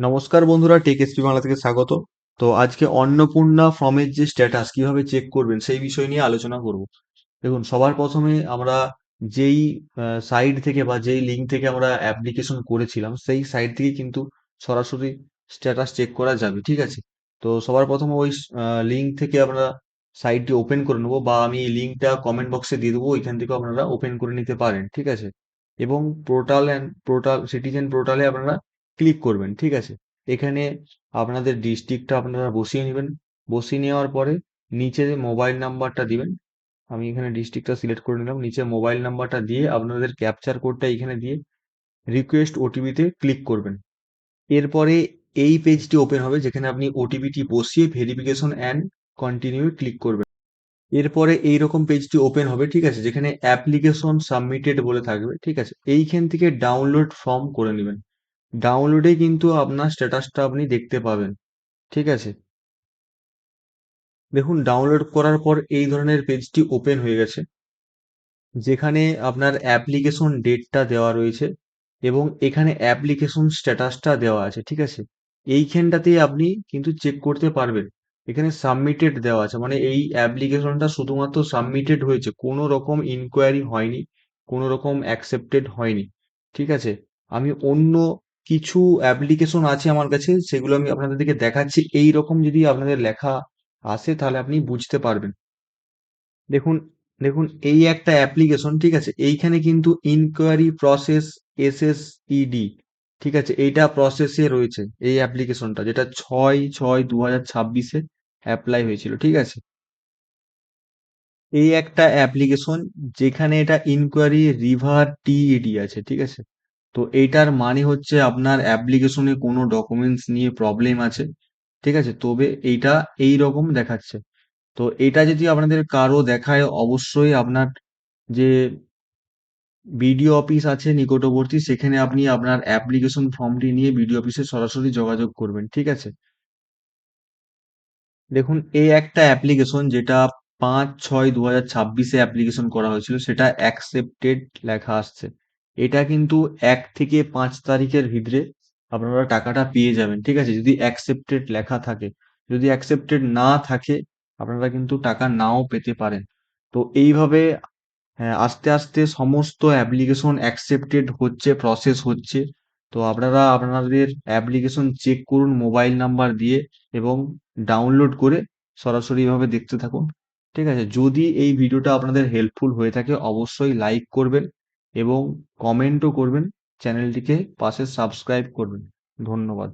নমস্কার বন্ধুরা, take SP Bangla থেকে স্বাগত। তো আজকে অন্নপূর্ণা ফর্মের যে স্ট্যাটাস কিভাবে চেক করবেন সেই বিষয় নিয়ে আলোচনা করব। দেখুন, সবার প্রথমে আমরা যেই সাইট থেকে বা যেই লিঙ্ক থেকে আমরা অ্যাপ্লিকেশন করেছিলাম সেই সাইট থেকে কিন্তু সরাসরি স্ট্যাটাস চেক করা যাবে, ঠিক আছে? তো সবার প্রথমে ওই লিঙ্ক থেকে আমরা সাইটটি ওপেন করে নেবো, বা আমি এই লিঙ্কটা কমেন্ট বক্সে দিয়ে দেবো, ওইখান থেকেও আপনারা ওপেন করে নিতে পারেন, ঠিক আছে? এবং সিটিজেন পোর্টালে আপনারা ক্লিক করবেন, ঠিক আছে? এখানে আপনাদের ডিস্ট্রিক্টটা আপনারা বসিয়ে নেবেন। বসিয়ে নেওয়ার পরে নিচে যে মোবাইল নাম্বারটা দিবেন, আমি এখানে ডিস্ট্রিক্টটা সিলেক্ট করে নিলাম। নিচে মোবাইল নাম্বারটা দিয়ে আপনাদের ক্যাপচার কোডটা এখানে দিয়ে রিকোয়েস্ট ওটিপিতে ক্লিক করবেন। এরপরে এই পেজটি ওপেন হবে যেখানে আপনি ওটিপিটি বসিয়ে ভেরিফিকেশন অ্যান্ড কন্টিনিউ ক্লিক করবেন। এরপরে এইরকম পেজটি ওপেন হবে, ঠিক আছে, যেখানে অ্যাপ্লিকেশন সাবমিটেড বলে থাকবে, ঠিক আছে? এইখান থেকে ডাউনলোড ফর্ম করে নেবেন। ডাউনলোডে কিন্তু আপনার স্ট্যাটাসটা আপনি দেখতে পাবেন, ঠিক আছে? দেখুন, ডাউনলোড করার পর এই ধরনের পেজটি ওপেন হয়ে গেছে, যেখানে আপনার অ্যাপ্লিকেশন ডেটটা দেওয়া রয়েছে এবং এখানে অ্যাপ্লিকেশন স্ট্যাটাসটা দেওয়া আছে, ঠিক আছে? এইখানটাতেই আপনি কিন্তু চেক করতে পারবেন। এখানে সাবমিটেড দেওয়া আছে, মানে এই অ্যাপ্লিকেশনটা শুধুমাত্র সাবমিটেড হয়েছে, কোনো রকম ইনকোয়ারি হয়নি, কোনো রকম অ্যাকসেপ্টেড হয়নি, ঠিক আছে? আমি অন্য কিছু অ্যাপ্লিকেশন আছে আমার কাছে, সেগুলো আমি আপনাদেরকে দেখাচ্ছি। এই রকম যদি আপনাদের লেখা আসে তাহলে আপনি বুঝতে পারবেন। দেখুন, দেখুন, এই একটা অ্যাপ্লিকেশন, ঠিক আছে? এইখানে কিন্তু ইনকোয়ারি প্রসেস SSED, ঠিক আছে? এইটা প্রসেসে রয়েছে এই অ্যাপ্লিকেশনটা, যেটা 6/6/2026-এ অ্যাপ্লাই হয়েছিল, ঠিক আছে? এই একটা অ্যাপ্লিকেশন যেখানে এটা ইনকোয়ারি রিভার TED আছে, ঠিক আছে? তো এইটার মানে হচ্ছে আপনার অ্যাপ্লিকেশনে কোনো ডকুমেন্টস নিয়ে প্রবলেম আছে, ঠিক আছে? তবে এইটা এই রকম দেখাচ্ছে। তো এটা যদি আপনাদের কারো দেখায়, অবশ্যই আপনার যে বিডিও অফিস আছে নিকটবর্তী, সেখানে আপনি আপনার অ্যাপ্লিকেশন ফর্মটি নিয়ে বিডিও অফিসে সরাসরি যোগাযোগ করবেন, ঠিক আছে? দেখুন, এই একটা অ্যাপ্লিকেশন যেটা 5/6/2026-এ অ্যাপ্লিকেশন করা হয়েছিল, সেটা অ্যাকসেপ্টেড লেখা আসছে। এটা কিন্তু 1 থেকে 5 তারিখের ভিতরে আপনারা টাকাটা পেয়ে যাবেন, ঠিক আছে? যদি অ্যাকসেপ্টেড লেখা থাকে। যদি অ্যাকসেপ্টেড না থাকে, আপনারা কিন্তু টাকা নাও পেতে পারেন। তো এইভাবে হ্যাঁ, আস্তে আস্তে সমস্ত অ্যাপ্লিকেশন অ্যাকসেপ্টেড হচ্ছে, প্রসেস হচ্ছে। তো আপনারা আপনাদের অ্যাপ্লিকেশন চেক করুন মোবাইল নাম্বার দিয়ে এবং ডাউনলোড করে সরাসরি এভাবে দেখতে থাকুন, ঠিক আছে? যদি এই ভিডিওটা আপনাদের হেল্পফুল হয়ে থাকে, অবশ্যই লাইক করবেন এবং কমেন্টও করবেন। চ্যানেলটিকে পাশে সাবস্ক্রাইব করবেন। ধন্যবাদ।